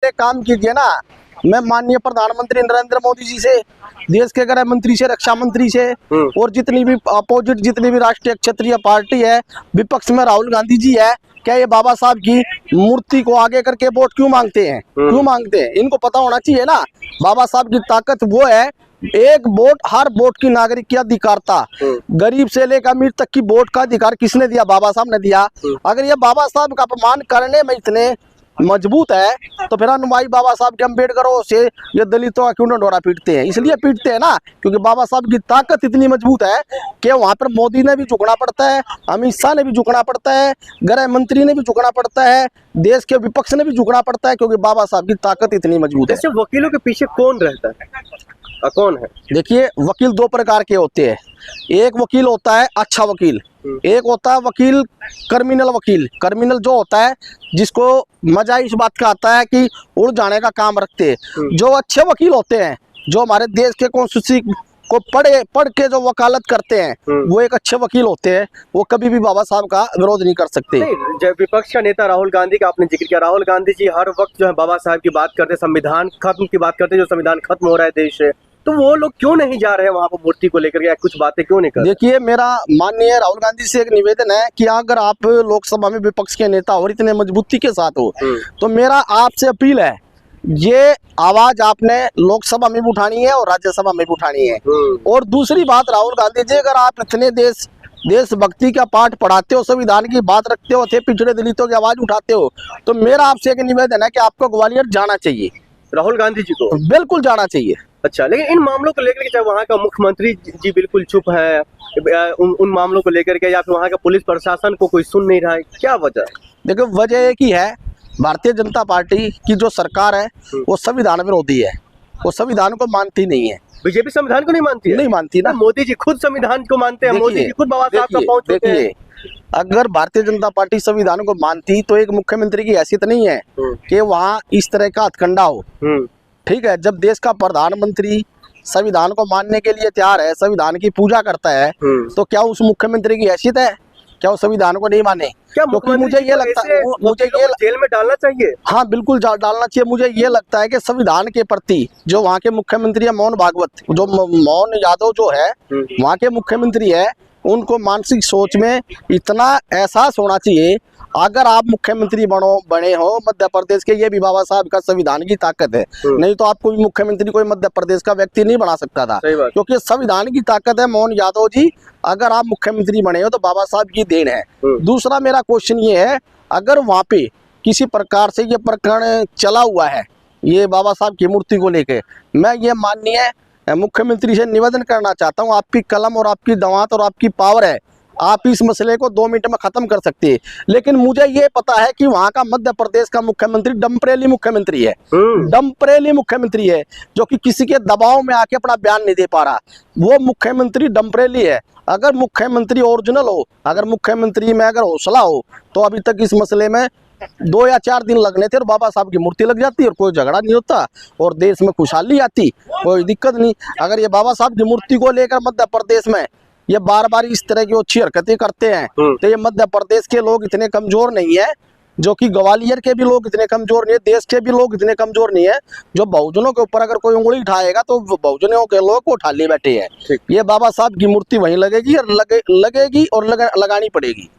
एक काम कीजिए ना, मैं माननीय प्रधानमंत्री नरेंद्र मोदी जी से, देश के गृह मंत्री से, रक्षा मंत्री से और जितनी भी अपोजिट जितनी भी राष्ट्रीय क्षत्रिय पार्टी है, विपक्ष में राहुल गांधी जी है, क्या ये बाबा साहब की मूर्ति को आगे करके वोट क्यों मांगते हैं? क्यों मांगते हैं? इनको पता होना चाहिए ना, बाबा साहब की ताकत वो है, एक वोट, हर वोट की नागरिक की अधिकार था। गरीब से लेकर अमीर तक की वोट का अधिकार किसने दिया? बाबा साहब ने दिया। अगर ये बाबा साहब का अपमान करने में इतने मजबूत है तो फिर अनुयायी बाबा साहब के अम्बेडकरों से ये दलितों का क्यों डंडोरा पीटते हैं? इसलिए पीटते हैं ना क्योंकि बाबा साहब की ताकत इतनी मजबूत है कि वहां पर मोदी ने भी झुकना पड़ता है, अमित शाह ने भी झुकना पड़ता है, गृह मंत्री ने भी झुकना पड़ता है, देश के विपक्ष ने भी झुकना पड़ता है, क्योंकि बाबा साहब की ताकत इतनी मजबूत है। जैसे वकीलों के पीछे कौन रहता है, कौन है? देखिए, वकील दो प्रकार के होते हैं। एक वकील होता है अच्छा वकील, एक होता है वकील क्रिमिनल वकील। क्रिमिनल जो होता है जिसको मजा इस बात का आता है कि उड़ जाने का काम रखते हैं। जो अच्छे वकील होते हैं, जो हमारे देश के कॉन्स्टिट्यूशन को पढ़ के जो वकालत करते हैं, वो एक अच्छे वकील होते हैं। वो कभी भी बाबा साहब का विरोध नहीं कर सकते। जब विपक्ष का नेता राहुल गांधी का आपने जिक्र किया, राहुल गांधी जी हर वक्त जो है बाबा साहब की बात करते, संविधान खत्म की बात करते, जो संविधान खत्म हो रहा है देश से, तो वो लोग क्यों नहीं जा रहे हैं वहां पर मूर्ति को लेकर के? कुछ बातें क्यों नहीं कर रहे? देखिए, मेरा माननीय राहुल गांधी से एक निवेदन है कि अगर आप लोकसभा में विपक्ष के नेता और इतने मजबूती के साथ हो तो मेरा आपसे अपील है, ये आवाज आपने लोकसभा में भी उठानी है और राज्यसभा में भी उठानी है। और दूसरी बात, राहुल गांधी जी, अगर आप इतने देशभक्ति का पाठ पढ़ाते हो, संविधान की बात रखते हो, थे पिछड़े दलितों की आवाज उठाते हो, तो मेरा आपसे एक निवेदन है कि आपको ग्वालियर जाना चाहिए। राहुल गांधी जी को बिल्कुल जाना चाहिए। अच्छा, लेकिन इन मामलों को लेकर के चाहे वहाँ का मुख्यमंत्री जी बिल्कुल चुप है उन मामलों को लेकर के, या फिर वहाँ का पुलिस प्रशासन को कोई सुन नहीं रहा है, क्या वजह है? देखो, वजह एक ही है, भारतीय जनता पार्टी की जो सरकार है वो संविधान विरोधी है, वो संविधान को मानती नहीं है। बीजेपी संविधान को नहीं मानती है? नहीं मानती ना। मोदी जी खुद संविधान को मानते हैं, मोदी जी खुद बाबा साहब का पहुंच चुके हैं। देखिए, अगर भारतीय जनता पार्टी संविधान को मानती तो एक मुख्यमंत्री की हैसियत नहीं है कि वहाँ इस तरह का हथकंडा हो। ठीक है, जब देश का प्रधानमंत्री संविधान को मानने के लिए तैयार है, संविधान की पूजा करता है, तो क्या उस मुख्यमंत्री की हैसियत है क्या वो संविधान को नहीं माने? क्योंकि मुझे ये लगता है, मुझे ये जेल में डालना चाहिए। हाँ, बिल्कुल डालना चाहिए। मुझे ये लगता है कि संविधान के प्रति जो वहाँ के मुख्यमंत्री है मोहन भागवत, जो मोहन यादव जो है वहाँ के मुख्यमंत्री है, उनको मानसिक सोच में इतना एहसास होना चाहिए, अगर आप मुख्यमंत्री बने हो मध्य प्रदेश के, ये भी बाबा साहब का संविधान की ताकत है। नहीं तो आपको भी मुख्यमंत्री कोई मध्य प्रदेश का व्यक्ति नहीं बना सकता था, क्योंकि संविधान की ताकत है। मोहन यादव जी, अगर आप मुख्यमंत्री बने हो तो बाबा साहब की देन है। दूसरा मेरा क्वेश्चन ये है, अगर वहाँ पे किसी प्रकार से ये प्रकरण चला हुआ है ये बाबा साहब की मूर्ति को लेके, मैं ये माननीय मुख्यमंत्री से निवेदन करना चाहता हूँ, आपकी कलम और आपकी दवात और आपकी पावर है, आप इस मसले को 2 मिनट में खत्म कर सकते हैं। लेकिन मुझे ये पता है कि वहाँ का मध्य प्रदेश का मुख्यमंत्री डम्परेली मुख्यमंत्री है, डम्परेली मुख्यमंत्री है, जो कि किसी के दबाव में आके अपना बयान नहीं दे पा रहा। वो मुख्यमंत्री डम्परेली है। अगर मुख्यमंत्री ओरिजिनल हो, अगर मुख्यमंत्री में अगर हौसला हो, तो अभी तक इस मसले में 2 या 4 दिन लगने थे और बाबा साहब की मूर्ति लग जाती और कोई झगड़ा नहीं होता और देश में खुशहाली आती, कोई दिक्कत नहीं। अगर ये बाबा साहब की मूर्ति को लेकर मध्य प्रदेश में ये बार बार इस तरह की अच्छी हरकतें करते हैं, तो ये मध्य प्रदेश के लोग इतने कमजोर नहीं है, जो कि ग्वालियर के भी लोग इतने कमजोर नहीं है, देश के भी लोग इतने कमजोर नहीं है, जो बहुजनों के ऊपर अगर कोई उंगली उठाएगा तो बहुजनों के लोग को उठा ले बैठे हैं। ये बाबा साहब की मूर्ति वहीं लगेगी और लगानी पड़ेगी।